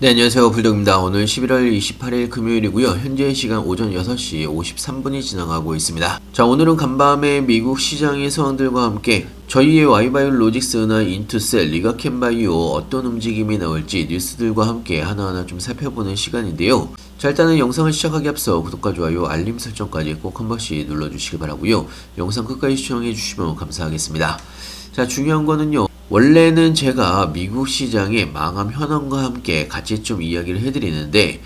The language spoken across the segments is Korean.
네, 안녕하세요. 불독입니다. 오늘 11월 28일 금요일이고요. 현재 시간 오전 6시 53분이 지나가고 있습니다. 자, 오늘은 간밤에 미국 시장의 상황들과 함께 저희의 와이바이오 로직스나 인투셀, 리가캔바이오 어떤 움직임이 나올지 뉴스들과 함께 하나하나 좀 살펴보는 시간인데요. 자, 일단은 영상을 시작하기 앞서 구독과 좋아요, 알림 설정까지 꼭 한 번씩 눌러주시기 바라고요. 영상 끝까지 시청해 주시면 감사하겠습니다. 자, 중요한 거는요. 원래는 제가 미국 시장의 마감 현황과 함께 같이 좀 이야기를 해드리는데,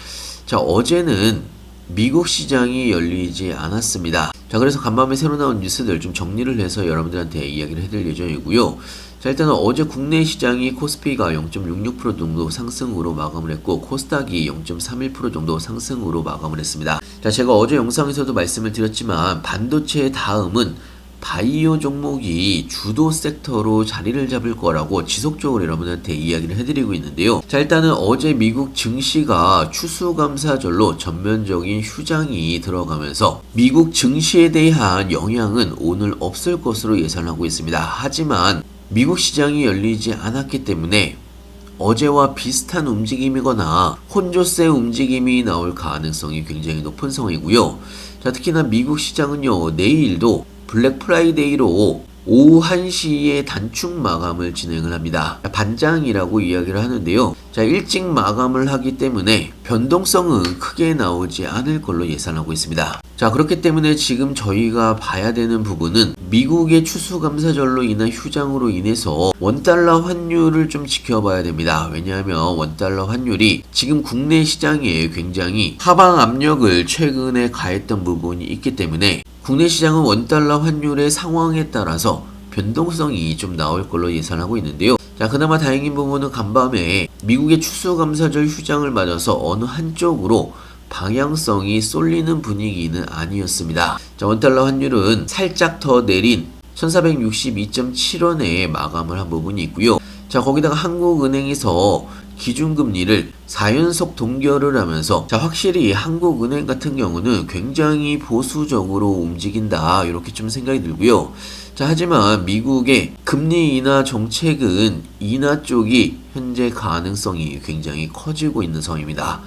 자, 어제는 미국 시장이 열리지 않았습니다. 자, 그래서 간밤에 새로 나온 뉴스들 좀 정리를 해서 여러분들한테 이야기를 해드릴 예정이고요. 자, 일단은 어제 국내 시장이 코스피가 0.66% 정도 상승으로 마감을 했고, 코스닥이 0.31% 정도 상승으로 마감을 했습니다. 자, 제가 어제 영상에서도 말씀을 드렸지만, 반도체의 다음은 바이오 종목이 주도 섹터로 자리를 잡을 거라고 지속적으로 여러분한테 이야기를 해드리고 있는데요. 자, 일단은 어제 미국 증시가 추수감사절로 전면적인 휴장이 들어가면서 미국 증시에 대한 영향은 오늘 없을 것으로 예상하고 있습니다. 하지만 미국 시장이 열리지 않았기 때문에 어제와 비슷한 움직임이거나 혼조세 움직임이 나올 가능성이 굉장히 높은 상황이고요. 자, 특히나 미국 시장은요, 내일도 블랙 프라이데이로 오후 1시에 단축 마감을 진행을 합니다. 반장이라고 이야기를 하는데요. 자, 일찍 마감을 하기 때문에 변동성은 크게 나오지 않을 걸로 예상하고 있습니다. 자, 그렇기 때문에 지금 저희가 봐야 되는 부분은 미국의 추수감사절로 인한 휴장으로 인해서 원달러 환율을 좀 지켜봐야 됩니다. 왜냐하면 원달러 환율이 지금 국내 시장에 굉장히 하방 압력을 최근에 가했던 부분이 있기 때문에 국내 시장은 원달러 환율의 상황에 따라서 변동성이 좀 나올 걸로 예상하고 있는데요. 자, 그나마 다행인 부분은 간밤에 미국의 추수감사절 휴장을 맞아서 어느 한쪽으로 방향성이 쏠리는 분위기는 아니었습니다. 자, 원달러 환율은 살짝 더 내린 1462.7원에 마감을 한 부분이 있고요. 자, 거기다가 한국은행에서 기준금리를 4연속 동결을 하면서, 자, 확실히 한국은행 같은 경우는 굉장히 보수적으로 움직인다, 이렇게 좀 생각이 들고요. 자, 하지만 미국의 금리 인하 정책은 인하 쪽이 현재 가능성이 굉장히 커지고 있는 상황입니다.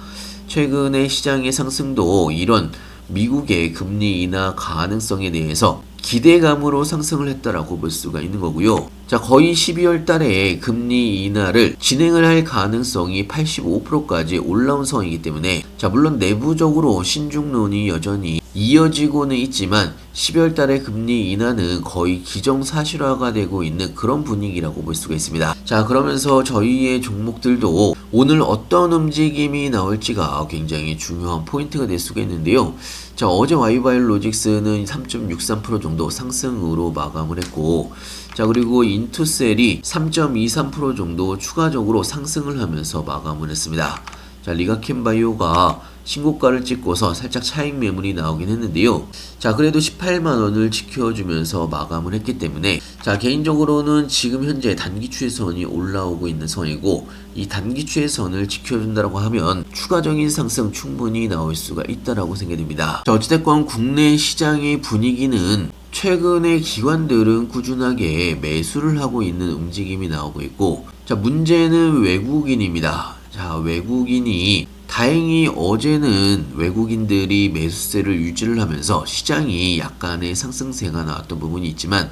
최근의 시장의 상승도 이런 미국의 금리 인하 가능성에 대해서 기대감으로 상승을 했다라고 볼 수가 있는 거고요. 자, 거의 12월 달에 금리 인하를 진행을 할 가능성이 85%까지 올라온 상황이기 때문에, 자, 물론 내부적으로 신중론이 여전히 이어지고는 있지만 12월 달에 금리 인하는 거의 기정사실화가 되고 있는 그런 분위기라고 볼 수가 있습니다. 자, 그러면서 저희의 종목들도 오늘 어떤 움직임이 나올지가 굉장히 중요한 포인트가 될 수가 있는데요. 자, 어제 와이바이오 로직스는 3.63% 정도 상승으로 마감을 했고, 자, 그리고 인투셀이 3.23% 정도 추가적으로 상승을 하면서 마감을 했습니다. 자, 리가캔바이오가 신고가를 찍고서 살짝 차익 매물이 나오긴 했는데요. 자, 그래도 18만원을 지켜주면서 마감을 했기 때문에, 자, 개인적으로는 지금 현재 단기 추세선이 올라오고 있는 상황이고, 이 단기 추세선을 지켜준다고 하면 추가적인 상승 충분히 나올 수가 있다라고 생각됩니다. 자, 어찌됐건 국내 시장의 분위기는 최근에 기관들은 꾸준하게 매수를 하고 있는 움직임이 나오고 있고, 자, 문제는 외국인입니다. 자, 외국인이 다행히 어제는 외국인들이 매수세를 유지를 하면서 시장이 약간의 상승세가 나왔던 부분이 있지만,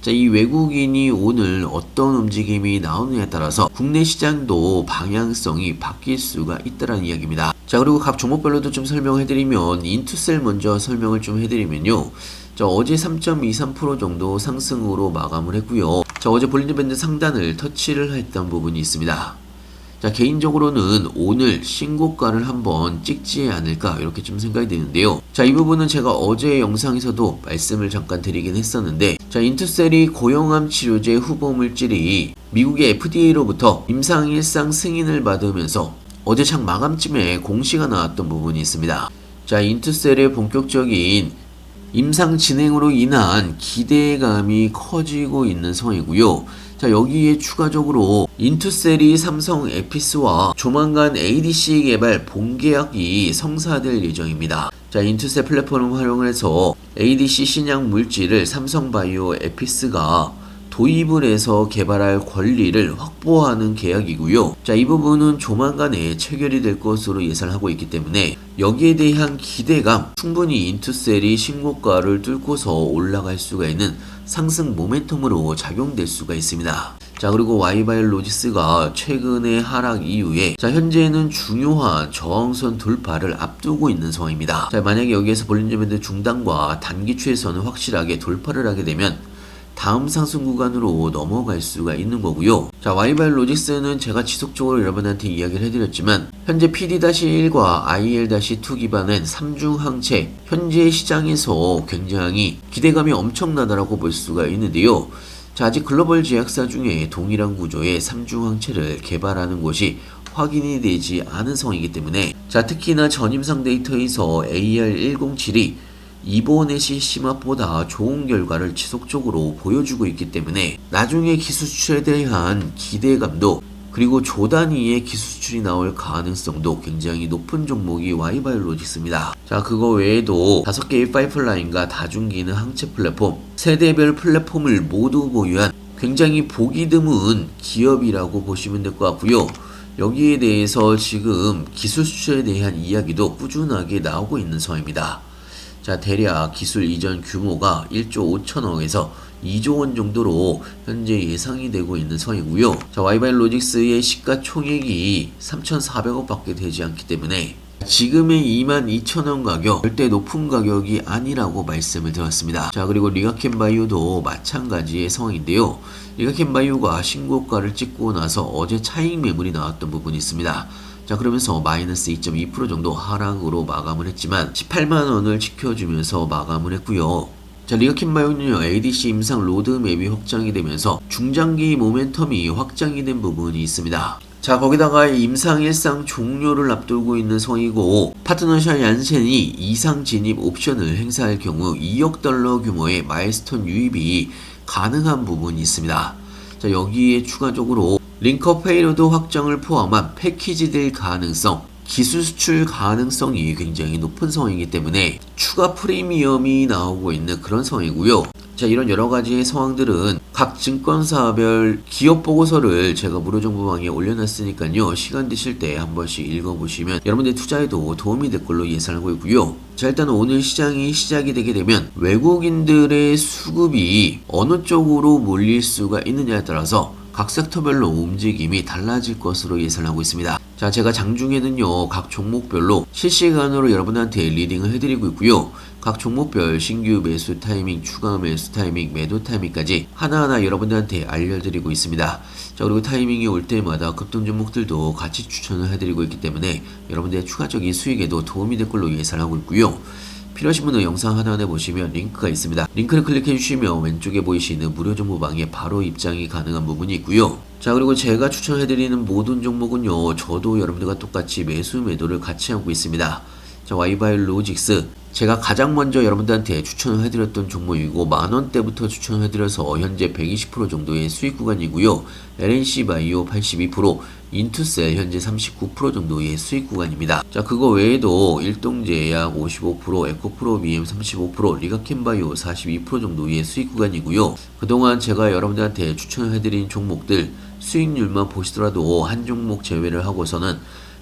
자, 이 외국인이 오늘 어떤 움직임이 나오느냐에 따라서 국내 시장도 방향성이 바뀔 수가 있다는 이야기입니다. 자, 그리고 각 종목별로도 좀 설명해드리면, 인투셀 먼저 설명을 좀 해드리면요. 자, 어제 3.23% 정도 상승으로 마감을 했고요. 자, 어제 볼린저 밴드 상단을 터치를 했던 부분이 있습니다. 자, 개인적으로는 오늘 신고가를 한번 찍지 않을까, 이렇게 좀 생각이 드는데요. 자, 이 부분은 제가 어제 영상에서도 말씀을 잠깐 드리긴 했었는데, 자, 인투셀이 고용암 치료제 후보 물질이 미국의 FDA로부터 임상일상 승인을 받으면서 어제 장 마감쯤에 공시가 나왔던 부분이 있습니다. 자, 인투셀의 본격적인 임상 진행으로 인한 기대감이 커지고 있는 상황이고요. 자, 여기에 추가적으로 인투셀이 삼성 에피스와 조만간 ADC 개발 본계약이 성사될 예정입니다. 자, 인투셀 플랫폼을 활용해서 ADC 신약 물질을 삼성바이오 에피스가 도입을 해서 개발할 권리를 확보하는 계약이고요. 자, 이 부분은 조만간에 체결이 될 것으로 예상하고 있기 때문에 여기에 대한 기대감, 충분히 인투셀이 신고가를 뚫고서 올라갈 수가 있는 상승 모멘텀으로 작용될 수가 있습니다. 자, 그리고 와이바이오로직스가 최근의 하락 이후에 자, 현재는 중요한 저항선 돌파를 앞두고 있는 상황입니다. 자, 만약에 여기에서 볼린저 밴드 중단과 단기 추에서는 확실하게 돌파를 하게 되면 다음 상승 구간으로 넘어갈 수가 있는 거고요. 자, 와이바이오로직스는 제가 지속적으로 여러분한테 이야기를 해드렸지만 현재 PD-1과 IL-2 기반의 3중 항체 현재 시장에서 굉장히 기대감이 엄청나다라고 볼 수가 있는데요. 자, 아직 글로벌 제약사 중에 동일한 구조의 3중 항체를 개발하는 곳이 확인이 되지 않은 상황이기 때문에 자, 특히나 전임상 데이터에서 AR107이 이보넷이 심합보다 좋은 결과를 지속적으로 보여주고 있기 때문에 나중에 기술 수출에 대한 기대감도 그리고 조 단위의 기술 수출이 나올 가능성도 굉장히 높은 종목이 와이바이오로직스입니다. 자, 그거 외에도 5개의 파이프라인과 다중기능 항체 플랫폼, 세대별 플랫폼을 모두 보유한 굉장히 보기 드문 기업이라고 보시면 될 것 같고요. 여기에 대해서 지금 기술 수출에 대한 이야기도 꾸준하게 나오고 있는 상황입니다. 자, 대략 기술 이전 규모가 1조 5천억에서 2조 원 정도로 현재 예상이 되고 있는 상황이고요. 자, 와이바이오로직스의 시가총액이 3,400억 밖에 되지 않기 때문에 지금의 22,000원 가격 절대 높은 가격이 아니라고 말씀을 드렸습니다. 자, 그리고 리가켄바이오도 마찬가지의 상황인데요. 리가켄바이오가 신고가를 찍고 나서 어제 차익 매물이 나왔던 부분이 있습니다. 자, 그러면서 마이너스 2.2% 정도 하락으로 마감을 했지만 18만원을 지켜주면서 마감을 했고요. 자, 리가켄바이오는요, ADC 임상 로드맵이 확장이 되면서 중장기 모멘텀이 확장이 된 부분이 있습니다. 자, 거기다가 임상 1상 종료를 앞두고 있는 상황이고 파트너샤 얀센이 이상 진입 옵션을 행사할 경우 2억 달러 규모의 마일스톤 유입이 가능한 부분이 있습니다. 자, 여기에 추가적으로 링커 페이로드 확장을 포함한 패키지될 가능성, 기술 수출 가능성이 굉장히 높은 상황이기 때문에 추가 프리미엄이 나오고 있는 그런 상황이고요. 자, 이런 여러 가지의 상황들은 각 증권사별 기업 보고서를 제가 무료정보방에 올려놨으니까요. 시간 되실 때 한 번씩 읽어보시면 여러분들 투자에도 도움이 될 걸로 예상하고 있고요. 자, 일단 오늘 시장이 시작이 되게 되면 외국인들의 수급이 어느 쪽으로 몰릴 수가 있느냐에 따라서 각 섹터별로 움직임이 달라질 것으로 예상하고 있습니다. 자, 제가 장중에는요, 각 종목별로 실시간으로 여러분한테 리딩을 해드리고 있고요. 각 종목별 신규 매수 타이밍, 추가 매수 타이밍, 매도 타이밍까지 하나하나 여러분들한테 알려드리고 있습니다. 자, 그리고 타이밍이 올 때마다 급등 종목들도 같이 추천을 해드리고 있기 때문에 여러분들의 추가적인 수익에도 도움이 될 걸로 예상하고 있고요. 필요하신 분은 영상 하나하나 보시면 링크가 있습니다. 링크를 클릭해 주시면 왼쪽에 보이시는 무료 정보방에 바로 입장이 가능한 부분이 있고요. 자, 그리고 제가 추천해드리는 모든 종목은요, 저도 여러분들과 똑같이 매수 매도를 같이 하고 있습니다. 자, 와이바이오로직스 제가 가장 먼저 여러분들한테 추천을 해드렸던 종목이고 만원대부터 추천을 해드려서 현재 120% 정도의 수익 구간이고요. LNC바이오 82%, 인투셀 현재 39% 정도의 수익 구간입니다. 자, 그거 외에도 일동제약 55%, 에코프로비엠 35%, 리가켄바이오 42% 정도의 수익 구간이고요. 그동안 제가 여러분들한테 추천을 해드린 종목들 수익률만 보시더라도 한 종목 제외를 하고서는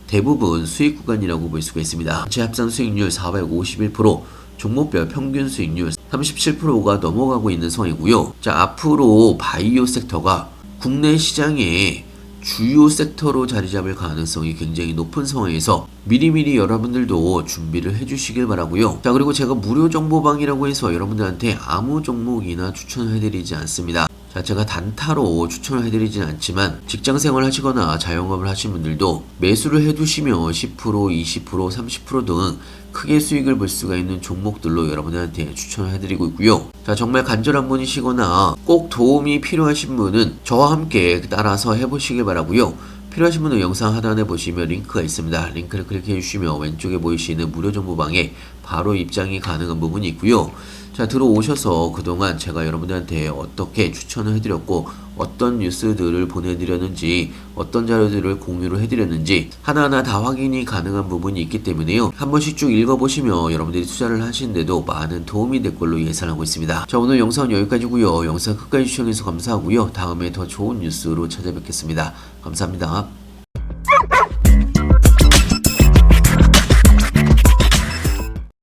대부분 수익 구간이라고 볼 수가 있습니다. 전체 합산 수익률 451%, 종목별 평균 수익률 37%가 넘어가고 있는 상황이고요. 자, 앞으로 바이오 섹터가 국내 시장에 주요 섹터로 자리 잡을 가능성이 굉장히 높은 상황에서 미리미리 여러분들도 준비를 해주시길 바라고요. 자, 그리고 제가 무료 정보방이라고 해서 여러분들한테 아무 종목이나 추천해드리지 않습니다. 자, 제가 단타로 추천을 해드리진 않지만 직장생활 하시거나 자영업을 하신 분들도 매수를 해두시면 10%, 20%, 30% 등 크게 수익을 볼 수가 있는 종목들로 여러분들한테 추천을 해드리고 있고요. 자, 정말 간절한 분이시거나 꼭 도움이 필요하신 분은 저와 함께 따라서 해보시길 바라고요. 필요하신 분은 영상 하단에 보시면 링크가 있습니다. 링크를 클릭해 주시면 왼쪽에 보이시는 무료 정보방에 바로 입장이 가능한 부분이 있고요. 자, 들어오셔서 그동안 제가 여러분들한테 어떻게 추천을 해드렸고 어떤 뉴스들을 보내드렸는지, 어떤 자료들을 공유를 해드렸는지 하나하나 다 확인이 가능한 부분이 있기 때문에요. 한 번씩 쭉 읽어보시면 여러분들이 투자를 하시는데도 많은 도움이 될 걸로 예상하고 있습니다. 자, 오늘 영상은 여기까지고요. 영상 끝까지 시청해주셔서 감사하고요. 다음에 더 좋은 뉴스로 찾아뵙겠습니다. 감사합니다.